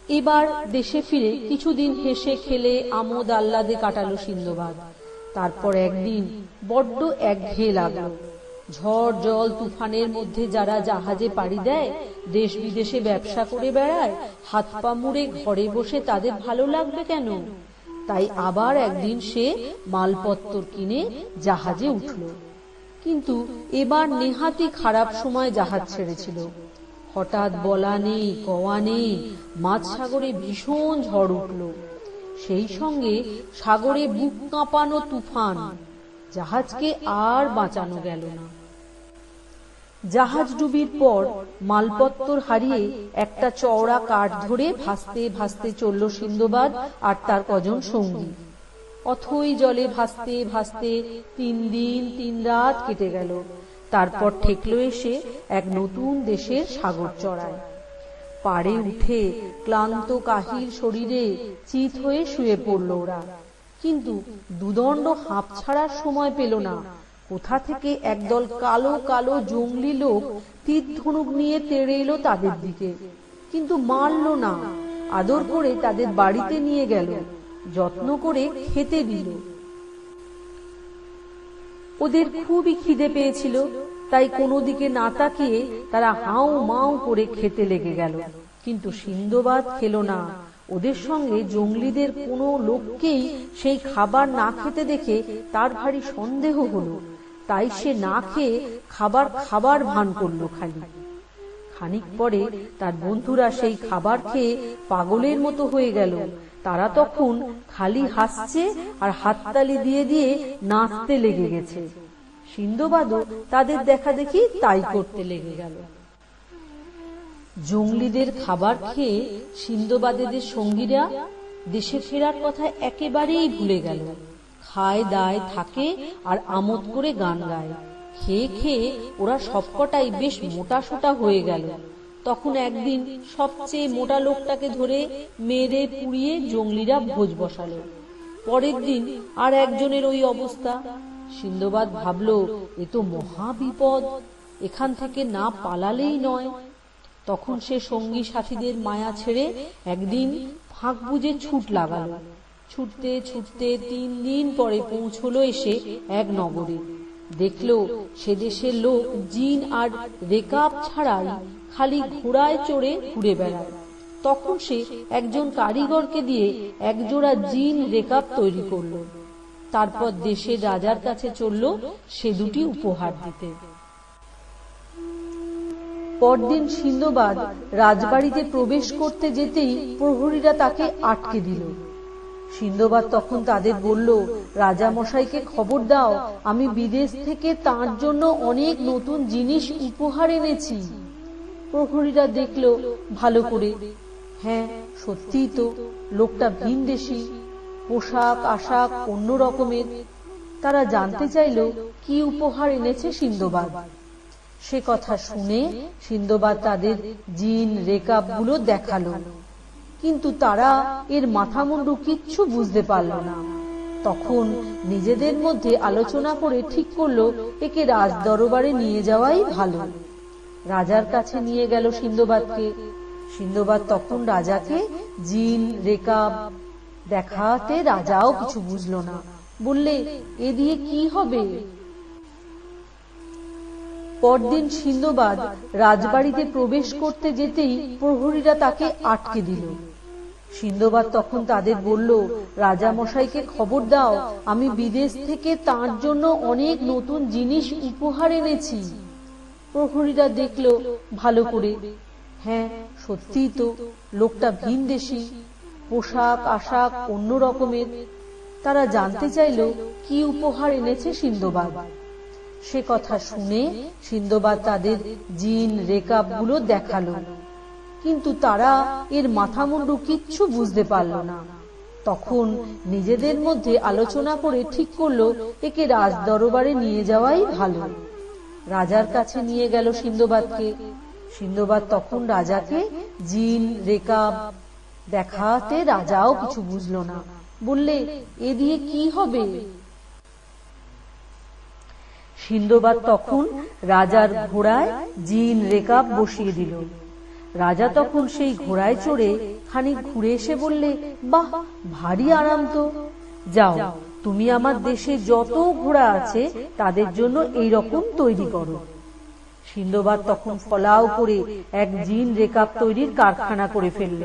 এবার দেশে ফিরে কিছুদিন হেসে খেলে আমোদ আহ্লাদে কাটালো সিন্দবাদ। তারপর একদিন বড্ড একঘেয়ে লাগলো। ঝড় জল তুফানের মধ্যে যারা জাহাজে পাড়ি দেয়, দেশ বিদেশে ব্যবসা করে বেড়ায়, হাত পা মুড়ে ঘরে বসে তাদের ভালো লাগবে কেন? তাই আবার একদিন সে মালপত্তর কিনে জাহাজে উঠল। কিন্তু এবার নেহাতি খারাপ সময় জাহাজ ছেড়েছিল। হঠাৎ বলা নেই কওয়া নেই মাঝ সাগরে ভীষণ ঝড় উঠল। সেই সঙ্গে সাগরে বুক কাঁপানো তুফান। জাহাজকে আর বাঁচানো গেল না। জাহাজ ডুবির পর মালপত্তর হারিয়ে একটা চওড়া কাঠ ধরে ভাসতে ভাসতে চলল সিন্দবাদ আর তার কজন সঙ্গী। অথই জলে ভাসতে ভাসতে 3 দিন 3 রাত কেটে গেল। তারপর ঠেকল এসে এক নতুন দেশের সাগর চড়ায়। পাড়ে উঠে ক্লান্ত কাহিল শরীরে চিত হয়ে শুয়ে পড়ল ওরা। কিন্তু দুদণ্ড হাঁপ ছাড়ার সময় পেল না। কোথা থেকে একদল কালো কালো জঙ্গলি লোক তীর ধনুক নিয়ে তেড়ে এলো তাদের দিকে, কিন্তু মারল না। আদর করে তাদের বাড়িতে নিয়ে গেল, যত্ন করে খেতে দিল। ওদের খুবই খিদে পেয়েছিল, তাই কোনো দিকে না তাকিয়ে তারা হাউ মাউ করে খেতে লেগে গেল। কিন্তু সিন্দবাদ খেলো না। ওদের সঙ্গে জঙ্গলিদের কোনো লোককেই সেই খাবার না খেতে দেখে তার ভারী সন্দেহ হলো। তাই সে না খেয়ে খাবার খাবার ভান করলো খালি। খানিক পরে তার বন্ধুরা সেই খাবার খেয়ে পাগলের মতো হয়ে গেল। তারা তখন খালি হাসছে আর হাততালি দিয়ে দিয়ে নাচতে লেগে গেছে। সিন্দবাদও তাদের দেখা দেখি তাই করতে লেগে গেল। জঙ্গলিদের খাবার খেয়ে সিন্দবাদের সঙ্গীরা দেশে ফেরার কথা একেবারেই ভুলে গেল। খায় দায় থাকে আর আমোদ করে গান গায়। খেয়ে খেয়ে ওরা সবকটাই বেশ মোটা সোটা হয়ে গেল। তখন একদিন সবচেয়ে মোটা লোকটাকে ধরে মেরে পুড়িয়ে জঙ্গলিরা ভোজ বসালো। পরের দিন আর একজনের ওই অবস্থা। সিন্দবাদ ভাবল, এ তো মহা বিপদ, এখান থেকে না পালালেই নয়। তখন সে সঙ্গী সাথীদের মায়া ছেড়ে একদিন ফাঁক বুঝে ছুট লাগালো। ছুটতে ছুটতে 3 দিন পরে পৌঁছলো এসে এক নগরে। দেখলো সে দেশের লোক জিন আর রেকাব ছাড়াই খালি ঘোড়ায় চড়ে ঘুরে বেড়ায়। তখন সে একজন কারিগরকে দিয়ে একজোড়া জিন রেকাব তৈরি করলো। তারপর দেশের রাজার কাছে চলল সে দুটি উপহার দিতে। পরদিন সিন্দবাদ রাজবাড়িতে প্রবেশ করতে যেতেই প্রহরীরা তাকে আটকে দিল। সিন্দবাদ তখন তাদের বলল, রাজা মশাইকে খবর দাও, আমি বিদেশ থেকে তার জন্য অনেক নতুন জিনিস উপহার এনেছি। প্রহরীরা দেখল ভালো করে, হ্যাঁ সত্যিই তো, লোকটা ভিনদেশী, পোশাক আশাক অন্য রকমের। তারা জানতে চাইল কি উপহার এনেছে সিন্দবাদ। সে কথা শুনে সিন্দবাদ তাদের জিন রেকাব গুলো দেখালো, কিন্তু তারা এর মাথা মুন্ডু কিচ্ছু বুঝতে পারল না। তখন নিজেদের মধ্যে আলোচনা করে ঠিক করলো একে রাজ দরবারে নিয়ে যাওয়াই ভালো। রাজার কাছে নিয়ে গেল সিন্দবাদকে। সিন্দবাদ তখন রাজাকে জিন রেকাব দেখাতে রাজাও কিছু বুঝলো না। বললে, এ দিয়ে কি হবে? পরদিন সিন্দবাদ রাজবাড়িতে প্রবেশ করতে যেতেই প্রহরীরা তাকে আটকে দিল। সিন্দবাদ তখন তাদের বলল, রাজা মশাইকে খবর দাও, আমি বিদেশ থেকে তার জন্য অনেক নতুন জিনিস উপহার এনেছি। প্রহরীরা দেখল ভালো করে, হ্যাঁ সত্যিই তো, লোকটা ভিনদেশী, পোশাক আশাক অন্য রকমের। তারা জানতে চাইল কি উপহার এনেছে সিন্দবাদ। সে কথা শুনে সিন্দবাদ তাদের জিন রেকাব গুলো দেখালো, কিন্তু তারা এর মাথা মুন্ডু কিচ্ছু বুঝতে পারল না। তখন নিজেদের মধ্যে আলোচনা করে ঠিক করলো একে রাজ দরবারে নিয়ে যাওয়াই ভালো। রাজার কাছে নিয়ে গেল সিন্দবাদকে। সিন্দবাদ তখন রাজাকে জিন রেকাব দেখাতে রাজাও কিছু বুঝলো না। বললে, এ দিয়ে কি হবে? সিন্দবাদ তখন রাজার ঘোড়ায় জিন রেকাব বসিয়ে দিল। রাজা তখন সেই ঘোড়ায় চড়ে খানিক ঘুরে এসে বললে, বাহ, ভারী আরাম তো। যাও, তুমি আমার দেশে যত ঘোড়া আছে তাদের জন্য এই রকম তৈরি করো। সিন্দবাদ তখন ফলাও করে এক জিন রেকাব তৈরির কারখানা করে ফেলল।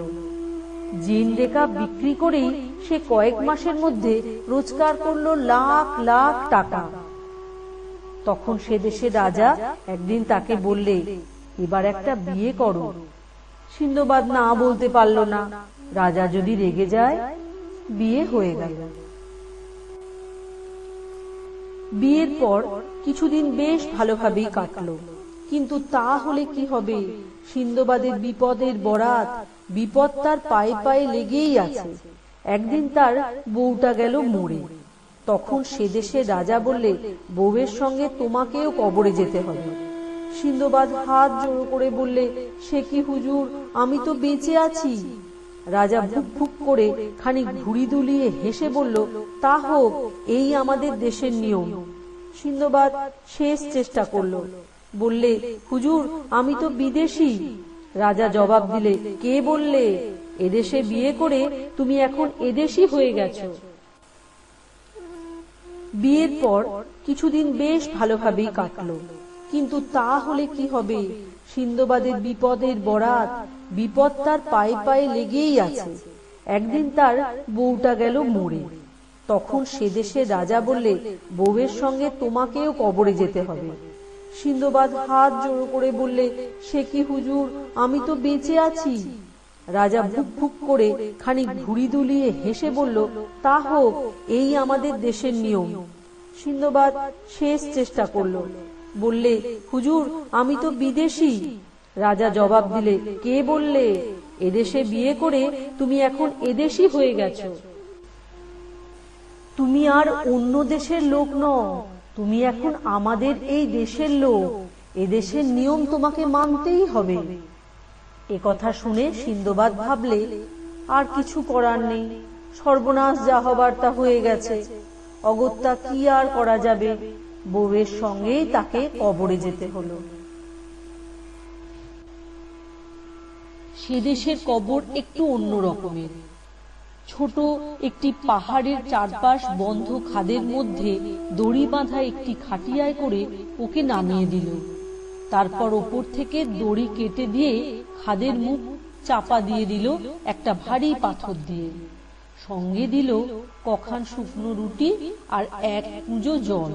জিন রেকাব বিক্রি করেই সে কয়েক মাসের মধ্যে রোজগার করলো লাখ লাখ টাকা। তখন সে দেশের রাজা একদিন তাকে বললে, এবার একটা বিয়ে করো। সিন্দবাদ না বলতে পারল না, রাজা যদি রেগে যায়। বিয়ে হয়ে গেল। বিয়ের পর কিছুদিন বেশ ভালোভাবেই কাটলো, কিন্তু তা হলে কি হবে, সিন্দবাদের বিপদের বরাত, বিপদ তার পায়ে পায়ে লেগেই আছে। একদিন তার বউটা গেল মরে। তখন সে দেশের রাজা বললে, বউয়ের সঙ্গে তোমাকেও কবরে যেতে হবে। সিন্দবাদ হাত জোড়ো করে বললে, সে কি হুজুর, আমি তো বেঁচে আছি। রাজা ভুক ভুক করে খানিক ঘুড়ি দুলিয়ে হেসে বলল, তা হোক, এই আমাদের দেশের নিয়ম। সিন্দবাদ শেষ চেষ্টা করল, বললে, হুজুর, আমি তো বিদেশি। রাজা জবাব দিলে, কে বললে? এদেশে বিয়ে করে তুমি এখন এদেশি হয়ে গেছো। বিয়ের পর কিছুদিন বেশ ভালোভাবেই কাটলো, কিন্তু তা হলে কি হবে, সিন্দবাদের বিপদের বরাত, বিপদ তার পায়ে পায়ে লেগেই আছে। একদিন তার বউটা গেল মরে। তখন সে দেশের রাজা বললে, বউয়ের সঙ্গে তোমাকেও কবরে যেতে হবে। সিন্দবাদ হাত জোড়ো করে বললে, সে কি হুজুর, আমি তো বেঁচে আছি। রাজা ভুক ভুক করে খানিক ঘুড়ি দুলিয়ে হেসে বলল, তা হোক, এই আমাদের দেশের নিয়ম। সিন্দবাদ শেষ চেষ্টা করল, বললে, হুজুর, আমি তো বিদেশি। রাজা জবাব দিলে, কে বললে? এদেশে বিয়ে করে তুমি এখন এদেশি হয়ে গেছো। তুমি আর অন্য দেশের লোক নও, তুমি এখন আমাদের এই দেশের লোক। এদেশের নিয়ম তোমাকে মানতেই হবে। এ কথা শুনে সিন্দবাদ ভাবলে, আর কিছু করার নেই, সর্বনাশ যা হবার তা হয়ে গেছে, অগত্যা কি আর করা যাবে। বউয়ের সঙ্গেই তাকে কবরে যেতে হলো। সে দেশের কবর একটু অন্য রকমের। ছোট একটি পাহাড়ের চারপাশ বন্ধ খাদের মধ্যে দড়ি বাঁধা একটি খাটিয়ায় করে ওকে নামিয়ে দিল। তারপর ওপর থেকে দড়ি কেটে দিয়ে খাদের মুখ চাপা দিয়ে দিল একটা ভারী পাথর দিয়ে। সঙ্গে দিল কখান শুকনো রুটি আর এক কুঁজো জল।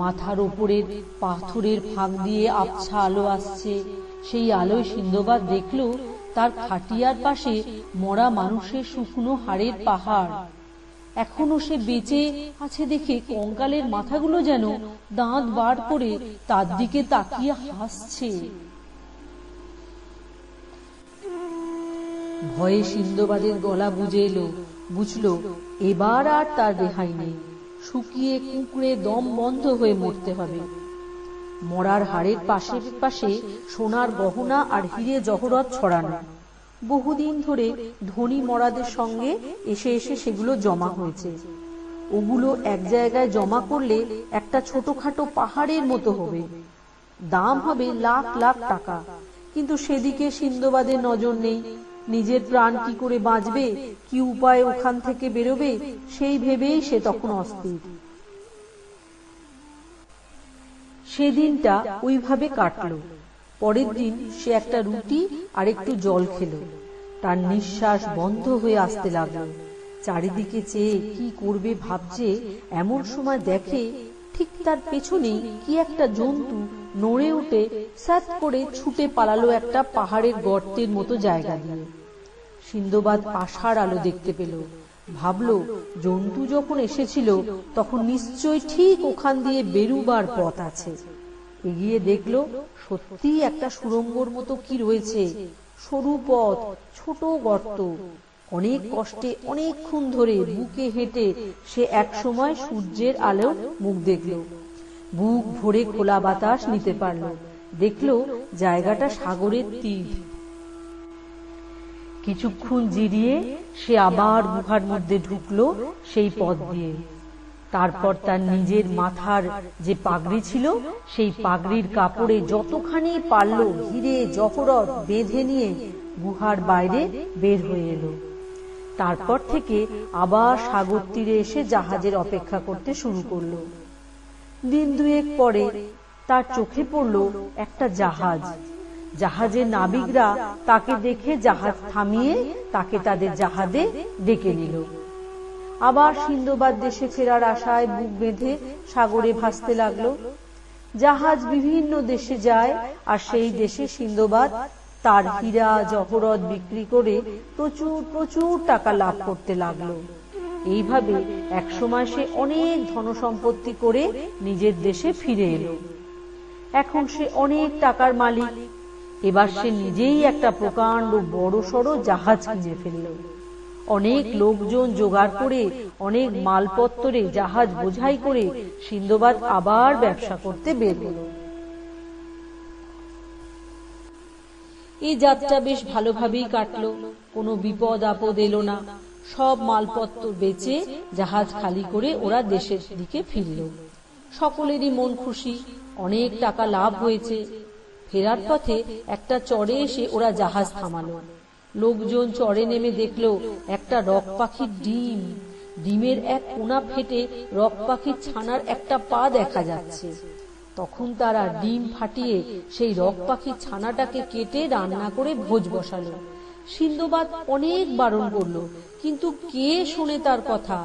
মাথার ওপরের পাথরের ফাঁক দিয়ে আবছা আলো আসছে। সেই আলোয় সিন্দবাদ দেখল তার খাটিয়ার পাশে মরা মানুষের শুকনো হাড়ের পাহাড়। এখনো সে বেঁচে আছে দেখে কঙ্কালের মাথাগুলো যেন দাঁত বার করে তার দিকে তাকিয়ে হাসছে। ভয়ে সিন্দবাদের গলা বুঝে এলো, বুঝলো এবার আর তার রেহাই নেই, শুকিয়ে কুঁকড়ে দম বন্ধ হয়ে মরতে হবে। মরার হাড়ের পাশে পাশে সোনার গহনা আর হিরে জহরত ছড়ানো। বহুদিন ধরে ধনী মরাদের সঙ্গে এসে এসে সেগুলো জমা হয়েছে। ওগুলো এক জায়গায় জমা করলে একটা ছোটখাটো পাহাড়ের মতো হবে, দাম হবে লাখ লাখ টাকা। কিন্তু সেদিকে সিন্দবাদের নজর নেই। নিজের প্রাণ কি করে বাঁচবে, কি উপায়ে ওখান থেকে বেরোবে, সেই ভেবেই সে তখন অস্থির। সেদিনটা ওইভাবে কাটলো। পরের দিন সে একটা রুটি আর একটু জল খেল। তার নিঃশ্বাস বন্ধ হয়ে আসতে লাগলো। চারিদিকে চেয়ে কি করবে ভাবছে, এমন সময় দেখে ঠিক তার পেছনেই কি একটা জন্তু নড়ে উঠে স্যাত করে ছুটে পালালো একটা পাহাড়ের গর্তের মতো জায়গা দিয়ে। সিন্দবাদ আশার আলো দেখতে পেল। ভাবলো, জন্তু যখন এসেছিল তখন নিশ্চয় ঠিক ওখান দিয়ে বেরুবার পথ আছে। এগিয়ে দেখলো সত্যি একটা সুড়ঙ্গর মতো কি রয়েছে, সরু পথ, ছোট গর্ত। অনেক কষ্টে অনেকক্ষণ ধরে বুকে হেঁটে সে এক সময় সূর্যের আলো মুখ দেখল। বুক ভরে খোলা বাতাস নিতে পারল। দেখলো জায়গাটা সাগরের তীর। কিছুক্ষণ জিরিয়ে সে আবার গুহার মধ্যে ঢুকলো সেই পথ দিয়ে। তারপর তার নিজের মাথার যে পাগড়ি ছিল সেই পাগড়ির কাপড়ে যতখানি পারল হিরে জহরত বেঁধে নিয়ে গুহার বাইরে বের হয়ে এলো। তারপর থেকে আবার সাগর তীরে এসে জাহাজের অপেক্ষা করতে শুরু করলো। দিন দুয়েক পরে তার চোখে পড়ল একটা জাহাজ। জাহাজের নাবিকরা তাকে দেখে জাহাজ থামিয়ে তাকে তাদের জাহাজে ডেকে নিল। আবার সিন্ধবাদ দেশে ফেরার আশায় বুক বেঁধে সাগরে ভাসতে লাগলো। জাহাজ বিভিন্ন দেশে যায়, আর সেই দেশে সিন্ধবাদ তার হীরা জহরত বিক্রি করে প্রচুর প্রচুর টাকা লাভ করতে লাগলো। এইভাবে একসময় সে অনেক ধনসম্পত্তি করে নিজের দেশে ফিরে এলো। এখন সে অনেক টাকার মালিক। এবার সে নিজেই একটা প্রকাণ্ড বড়সড় জাহাজ কিনে ফেলল। অনেক লোকজন জোগাড় করে অনেক মালপত্তরে জাহাজ বোঝাই করে সিন্ধবাদ আবার ব্যবসা করতে বের হলো। এই যাত্রা বেশ ভালোভাবেই কাটলো, কোনো বিপদ আপদ এলো না। সব মালপত্র বেচে জাহাজ খালি করে ওরা দেশের দিকে ফিরল। সকলেরই মন খুশি, অনেক টাকা লাভ হয়েছে। ফেরার পথে একটা চরে এসে ওরা জাহাজ থামালো। লোকজন চরে নেমে দেখলো একটা রক পাখির ডিম। ডিমের এক কোনা ফেটে রক পাখির ছানার একটা পা দেখা যাচ্ছে। তখন তারা ডিম ফাটিয়ে সেই রক পাখির ছানাটাকে কেটে রান্না করে ভোজ বসালো। সিন্ধবাদ অনেক বারণ করলো, কিন্তু কে শোনে তার কথা?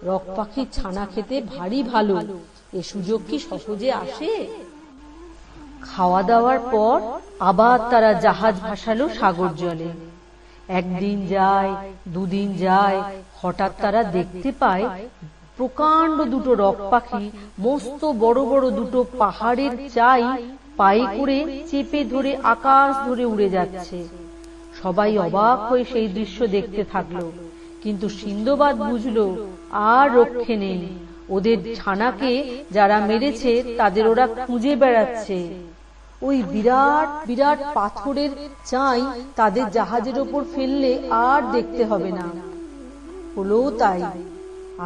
রক পাখির ছানা খেতে ভারী ভালো, এ সুযোগ কি সহজে আসে? খাওয়া দাওয়ার পর আবার তারা জাহাজ ভাসালো সাগর জলে। একদিন যায়, দুদিন যায়, হঠাৎ তারা দেখতে পায় প্রকাণ্ড দুটো রক পাখি মস্ত বড় বড় দুটো পাহাড়ের চাই পায়ে করে চেপে ধরে আকাশ ধরে উড়ে যাচ্ছে। সবাই অবাক হয়ে সেই দৃশ্য দেখতে থাকলো। কিন্তু সিন্ধবাদ বুঝলো আর রক্ষে নেই। ওদের ছানাকে যারা মেরেছে তাদের ওরা খুঁজে বেড়াচ্ছে। ওই বিরাট বিরাট পাথরের চাই তাদের জাহাজের ওপর ফেললে আর দেখতে হবে না। হলো তাই।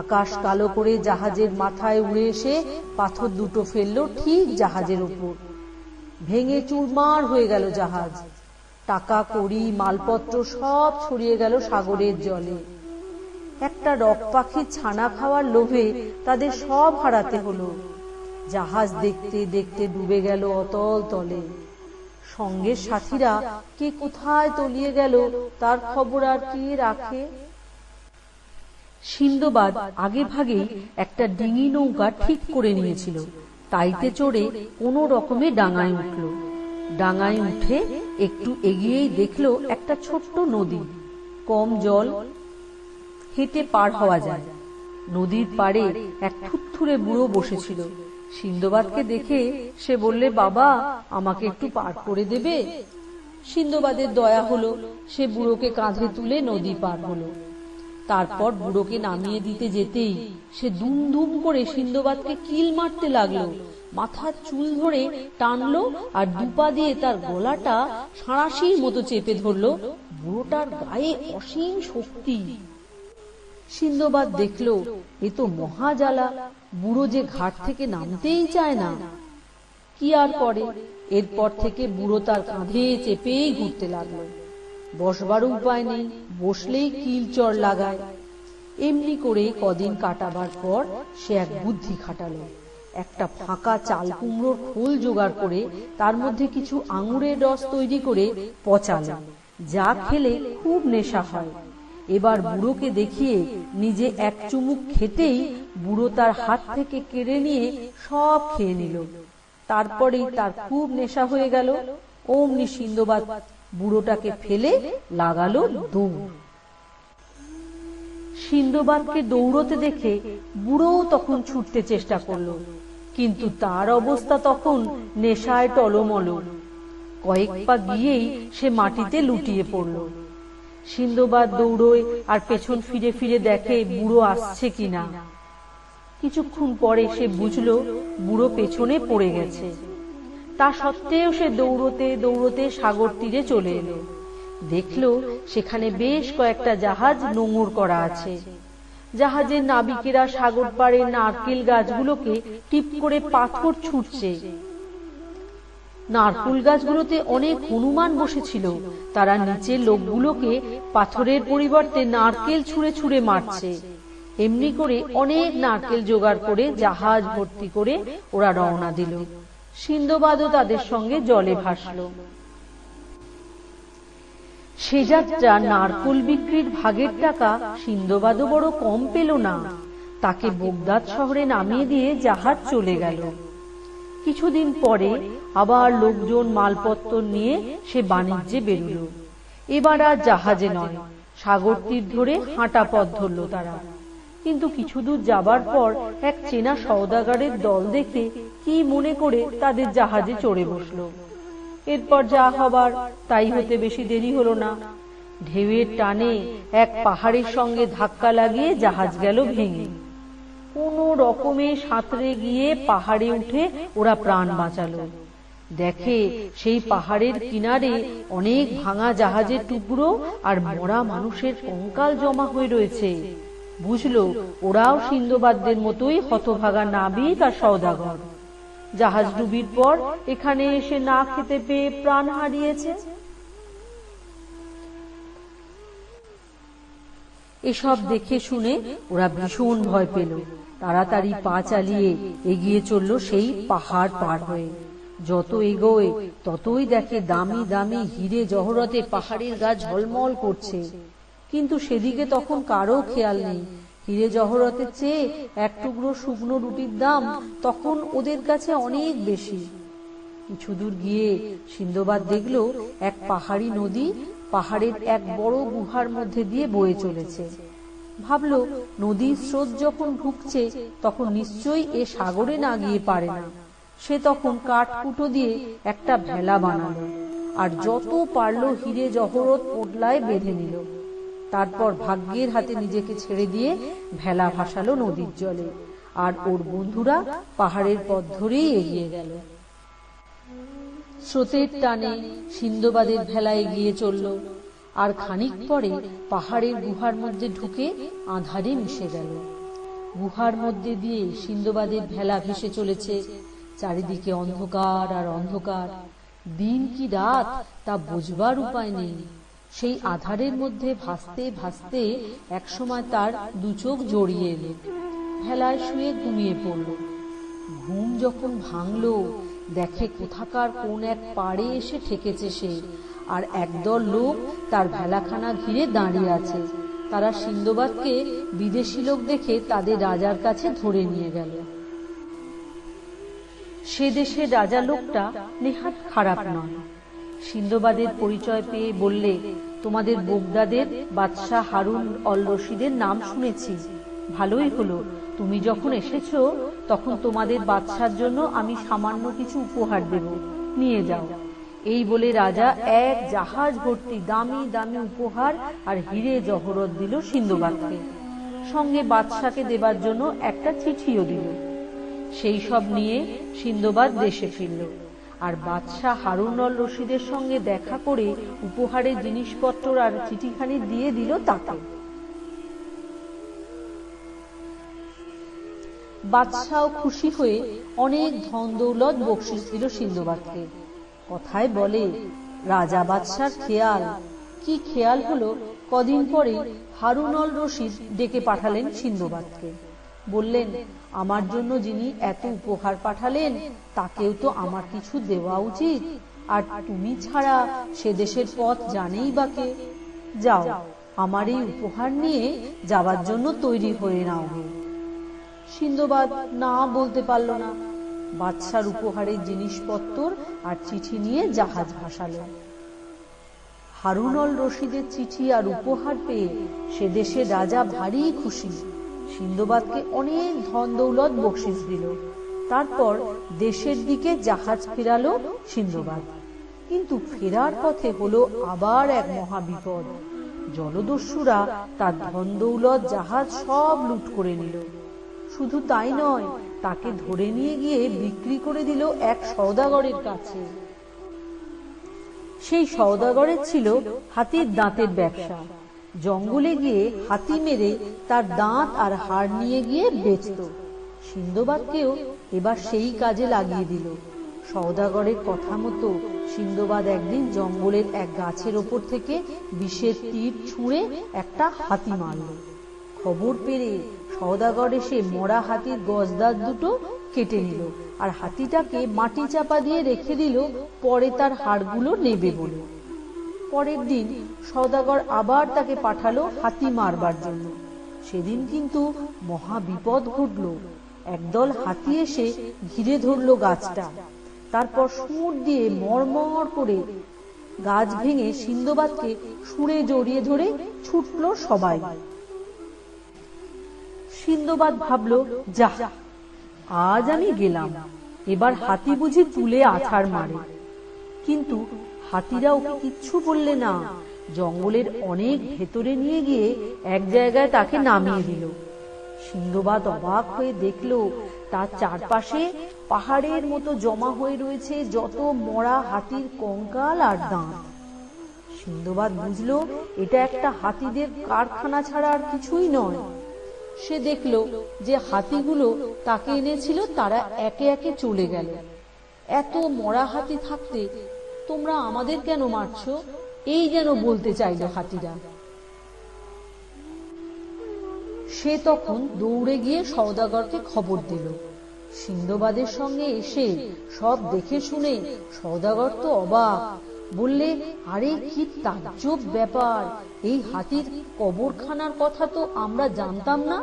আকাশ কালো করে জাহাজের মাথায় উড়ে এসে পাথর দুটো ফেললো ঠিক জাহাজের ওপর। ভেঙে চুরমার হয়ে গেল জাহাজ। টাকা কড়ি মালপত্র সব ছড়িয়ে গেল সাগরের জলে। একটা রক পাখির ছানা খাওয়ার লোভে তাদের সব হারাতে হলো। জাহাজ দেখতে দেখতে ডুবে গেল অতল তলে। সঙ্গের সাথীরা কে কোথায় তলিয়ে গেল তার খবর আর কে রাখে? সিন্ধবাদ আগে ভাগেই একটা ডিঙি নৌকা ঠিক করে নিয়েছিল। তাইতে চড়ে কোনো রকমে ডাঙায় উঠল। ডাঙায় উঠে একটু এগিয়েই দেখলো একটা ছোট্ট নদী, কম জল, হেঁটে পার হওয়া যায়। নদীর পাড়ে এক থুরথুরে বুড়ো বসেছিল। সিন্ধবাদকে দেখে সে বললে, বাবা, আমাকে একটু পার করে দেবে? সিন্ধবাদের দয়া হলো, সে বুড়োকে কাঁধে তুলে নদী পার হলো। তারপর বুড়োকে নামিয়ে দিতে যেতেই সে দুম দুম করে সিন্ধবাদকে কিল মারতে লাগলো। মাথার চুল ধরে টানলো আর দুপা দিয়ে তার গলাটা সাঁড়াশির মতো চেপে ধরলো। বুড়োটার গায়ে অসীম শক্তি। সিন্ধবাদ দেখলো এ তো মহা জ্বালা, বুড়ো যে ঘাট থেকে নামতেই চায় না। কি আর করে, এরপর থেকে বুড়ো তার কাঁধে চেপেই ঘুরতে লাগলো। বসবারও উপায় নেই, বসলেই কিল চড় লাগায়। এমনি করে কদিন কাটাবার পর সে এক বুদ্ধি খাটালো। একটা ফাঁকা চাল কুমড়োর খোল জোগাড় করে তার মধ্যে কিছু আঙুরের রস তৈরি করে পচালো, যা খেলে খুব নেশা হয়। এবার বুড়োকে দেখিয়ে নিজে এক চুমুক খেতেই বুড়ো তার হাত থেকে কেড়ে নিয়ে সব খেয়ে নিল। তারপরেই তার খুব নেশা হয়ে গেল। অমনি সিন্ধবাদ বুড়োটাকে ফেলে লাগালো দৌড়। সিন্ধবাদকে দৌড়তে দেখে বুড়োও তখন ছুটতে চেষ্টা করলো, কিন্তু তার অবস্থা তখন নেশায় টলমল। কয়েক পা গিয়েই সে মাটিতে লুটিয়ে পড়ল। সিন্ধবাদ দৌড়োয় আর পেছন ফিরে ফিরে দেখে বুড়ো আসছে কিনা। কিছুক্ষণ পরে সে বুঝলো বুড়ো পেছনে পড়ে গেছে। তা সত্ত্বেও সে দৌড়তে দৌড়তে সাগর তীরে চলে এলো। দেখলো সেখানে বেশ কয়েকটা জাহাজ নোঙর করা আছে। জাহাজের নাবিকেরা সাগর পাড়ে নারকেল গাছগুলোকে টিপ করে পাথর ছুটছে। নারকেল গাছগুলোতে অনেক হনুমান বসেছিল, তারা নিচের লোকগুলোকে পাথরের পরিবর্তে নারকেল ছুঁড়ে ছুঁড়ে মারছে। এমনি করে অনেক নারকেল জোগাড় করে জাহাজ ভর্তি করে ওরা রওনা দিল। সিন্দবাদও তাদের সঙ্গে জলে ভাসল। সে যাত্রা নারকেল বিক্রির ভাগের টাকা সিন্দবাদও বড় কম পেল না। তাকে বগদাদ শহরে নামিয়ে দিয়ে জাহাজ চলে গেল। কিছুদিন পরে আবার লোকজন মালপত্র নিয়ে সে বাণিজ্যে বেরুল। এবার আর জাহাজে নয়, সাগর তীর ধরে হাঁটা পথ ধরল তারা। কিন্তু কিছু দূর যাবার পর এক চেনা সওদাগরের দল দেখে কি মনে করে তাদের জাহাজে চড়ে বসল। এরপর যা হবার তাই হতে বেশি দেরি হলো না। ঢেউয়ের টানে এক পাহাড়ের সঙ্গে ধাক্কা লাগিয়ে জাহাজ গেল ভেঙে। কোনো রকমে সাঁতরে গিয়ে পাহাড়ে উঠে ওরা প্রাণ বাঁচালো। দেখে সেই পাহাড়ের কিনারে অনেক ভাঙা জাহাজের টুকরো আর মরা মানুষের কঙ্কাল জমা হয়ে রয়েছে। বুঝলো ওরাও সিন্দবাদদের মতোই হতভাগা নাবিক আর সওদাগর। জাহাজ ডুবির পর এখানে এসে না খেতে পেয়ে প্রাণ হারিয়েছে। এসব দেখে শুনে ওরা ভীষণ ভয় পেল। তাড়াতাড়ি পা চালিয়ে এগিয়ে চলল সেই পাহাড় পার হয়ে। যত এগোয় ততই দেখে দামি দামি হিরে জহরতে পাহাড়ের গা ঝলমল করছে। কিন্তু সেদিকে তখন কারো খেয়াল নেই। হিরে জহরতের চেয়ে এক টুকরো শুকনো রুটির দাম তখন ওদের কাছে অনেক বেশি। কিছু দূর গিয়ে সিন্দবাদ দেখল এক পাহাড়ি নদী পাহাড়ের এক বড় গুহার মধ্যে দিয়ে বয়ে চলেছে। ভাবল নদীর স্রোত যখন ঢুকছে তখন নিশ্চয়ই এ সাগরে না গিয়ে পারে না। সে তখন কাঠকুটো দিয়ে একটা ভেলা বানালো আর যত পারল হিরে জহরত পোটলায় বেঁধে নিল। তারপর ভাগ্যের হাতে নিজেকে ছেড়ে দিয়ে ভেলা ভাসালো নদীর জলে। আর ওর বন্ধুরা পাহাড়ের পথ ধরেই এগিয়ে গেল। স্রোতের টানে সিন্দবাদের ভেলা এগিয়ে চলল। আর খানিক পরে পাহাড়ের গুহার মধ্যে ঢুকে আঁধারে মিশে গেল। গুহার মধ্যে দিয়ে সিন্দবাদের ভেলা ভেসে চলেছে। চারিদিকে অন্ধকার আর অন্ধকার। দিন কি রাত তা বুঝবার উপায় নেই। সেই আধারের মধ্যে ভাসতে ভাসতে একসময় তার দু চোখ জড়িয়ে এলো। ভেলায় শুয়ে ঘুমিয়ে পড়ল। ঘুম যখন ভাঙল দেখে কোথাকার কোন এক পাড়ে এসে ঠেকেছে সে, আর একদল লোক তার ভেলাখানা ঘিরে দাঁড়িয়ে আছে। তারা সিন্দবাদকে বিদেশি লোক দেখে তাদের রাজার কাছে ধরে নিয়ে গেল। সে দেশের রাজা লোকটা নেহাত খারাপ নয়। সিন্দবাদের পরিচয় পেয়ে বললে, তোমাদের বগদাদের বাদশাহ হারুন অল রশিদের নাম শুনেছি। ভালোই হলো, তুমি যখন এসেছো তখন তোমাদের বাদশার জন্য আমি সামান্য কিছু উপহার দেব, নিয়ে যাও। এই বলে রাজা এক জাহাজ ভর্তি দামি দামি উপহার আর হিরে জহরত দিল সিন্দবাদকে। সঙ্গে বাদশাকে দেবার জন্য একটা চিঠিও দিল। সেই সব নিয়ে সিন্দবাদ দেশে ফিরল। আর বাদশাহ হারুন অল রশিদের সঙ্গে দেখা করে উপহারের জিনিসপত্র আর চিঠিখানি দিয়ে দিল তাকে। বাদশাহ খুশি হয়ে অনেক ধন দৌলত বকশিশ দিল সিন্দবাদকে। কথায় বলে, রাজা বাদশার খেয়াল। কি খেয়াল হলো, কদিন পরে হারুন অল রশিদ ডেকে পাঠালেন সিন্দবাদকে। বললেন, আমার জন্য যিনি এত উপহার পাঠালেন তাকেও তো আমার কিছু দেওয়া উচিত। আর তুমি ছাড়া সে দেশের পথ জানেই বা কে। যাও, আমার এই উপহার নিয়ে যাবার জন্য তৈরি হয়ে নাও। সিন্দবাদ না বলতে পারল না। বাদশার উপহারের জিনিসপত্র আর চিঠি নিয়ে জাহাজ ভাসালো। হারুন অল রশিদের চিঠি আর উপহার পেয়ে সে দেশের রাজা ভারী খুশি। সিন্দবাদকে অনেক ধন দৌলত বকশিশ দিল। তারপর দেশের দিকে জাহাজ ফেরালো সিন্দবাদ। কিন্তু ফেরার পথে হলো আবার এক মহাবিপদ। জলদস্যুরা তার ধন দৌলত জাহাজ সব লুট করে নিল। শুধু তাই নয়, তাকে ধরে নিয়ে গিয়ে বিক্রি করে দিল এক সওদাগরের কাছে। সেই সওদাগরের ছিল হাতির দাঁতের ব্যবসা। জঙ্গলে গিয়ে হাতি মেরে তার দাঁত আর হাড় নিয়ে গিয়ে বেচত। সিন্দবাদকেও এবার সেই কাজে লাগিয়ে দিল। সওদাগরের কথা মতো সিন্দবাদ একদিন জঙ্গলের এক গাছের ওপর থেকে বিষের তীর ছুঁড়ে একটা হাতি মারল। খবর পেয়ে সওদাগর এসে মরা হাতির গজদাঁত দুটো কেটে নিল আর হাতিটাকে মাটি চাপা দিয়ে রেখে দিল, পরে তার হাড়গুলো নেবে বলে। পরের দিন সওদাগর আবার তাকে পাঠালো হাতি মারবার জন্য। সেদিন কিন্তু মহা বিপদ ঘটল। একদল হাতি এসে ঘিরে ধরলো গাছটা। তারপর সুর দিয়ে মরমর করে গাছ ভেঙে সিন্দবাদকে সুরে জড়িয়ে ধরে ছুটলো সবাই। সিন্দবাদ ভাবলো, যাহ, আজ আমি গেলাম, এবার হাতি বুঝি তুলে আছাড় মারে। কিন্তু হাতিরা ওকে কিচ্ছু বললে না, জঙ্গলের অনেক ভেতরে নিয়ে গিয়ে এক জায়গায় তাকে নামিয়ে দিল। সিন্দবাদ অবাক হয়ে দেখলো তার চারপাশে পাহাড়ের মতো জমা হয়ে রয়েছে যত মরা হাতির কঙ্কাল আর দাঁত। সিন্দবাদ বুঝলো এটা একটা হাতিদের কারখানা ছাড়া আর কিছুই নয়। সে দেখলো যে হাতিগুলো তাকে এনেছিল তারা একে একে চলে গেল। এত মরা হাতি থাকতে তোমরা আমাদের কেন মারছো, এই যেন বলতে চাইল হাতিরা। সে তখন দৌড়ে গিয়ে সওদাগরকে খবর দিল। সিন্দবাদের সঙ্গে এসে সব দেখে শুনে সওদাগর তো অবাক। বললে, আরে কি তাজ্জব ব্যাপার, এই হাতির কবরখানার কথা তো আমরা জানতাম না।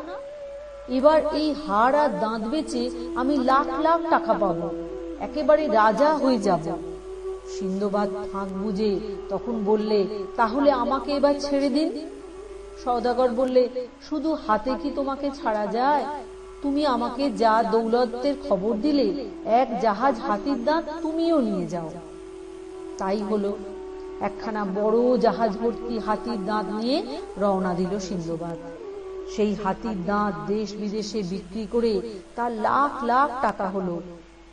এবার এই হাড় আর দাঁত বেচে আমি লাখ লাখ টাকা পাবো, একেবারে রাজা হয়ে যাব। সিন্দবাদ ফাঁক বুঝে তখন বললে, তাহলে আমাকে এবার ছেড়ে দিন। সওদাগর বললে, শুধু হাতে কি তোমাকে ছাড়া যায়? তুমি আমাকে যা দৌলতের খবর দিলে, এক জাহাজ হাতির দাঁত তুমিও নিয়ে যাও। তাই হলো, একখানা বড় জাহাজ ভর্তি হাতির দাঁত নিয়ে রওনা দিল সিন্দবাদ। সেই হাতির দাঁত দেশ বিদেশে বিক্রি করে তার লাখ লাখ টাকা হলো।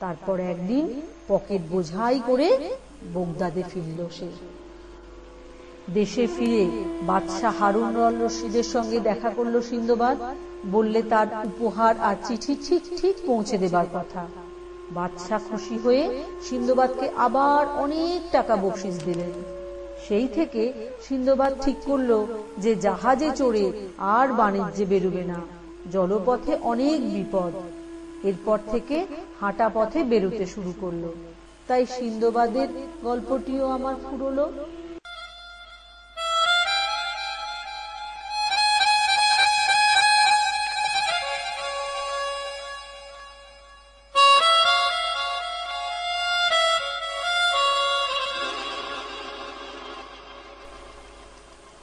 তারপর একদিন পকেট বোঝাই করে বগদাদে ফিরল সে। দেশে ফিরে বাদশাহ হারুন অর রশিদের সঙ্গে দেখা করলো সিন্দবাদ। বললে তার উপহার আর চিঠি ঠিক ঠিক পৌঁছে দেবার কথা। বাদশাহ খুশি হয়ে সিন্দবাদকে আবার অনেক টাকা বকশিশ দিলেন। সেই থেকে সিন্দবাদ ঠিক করলো যে জাহাজে চড়ে আর বাণিজ্যে বেরোবে না, জলপথে অনেক বিপদ। এরপর থেকে হাঁটা পথে বেরোতে শুরু করলো। তাই সিন্দবাদের গল্পটিও আমার ফুরলো।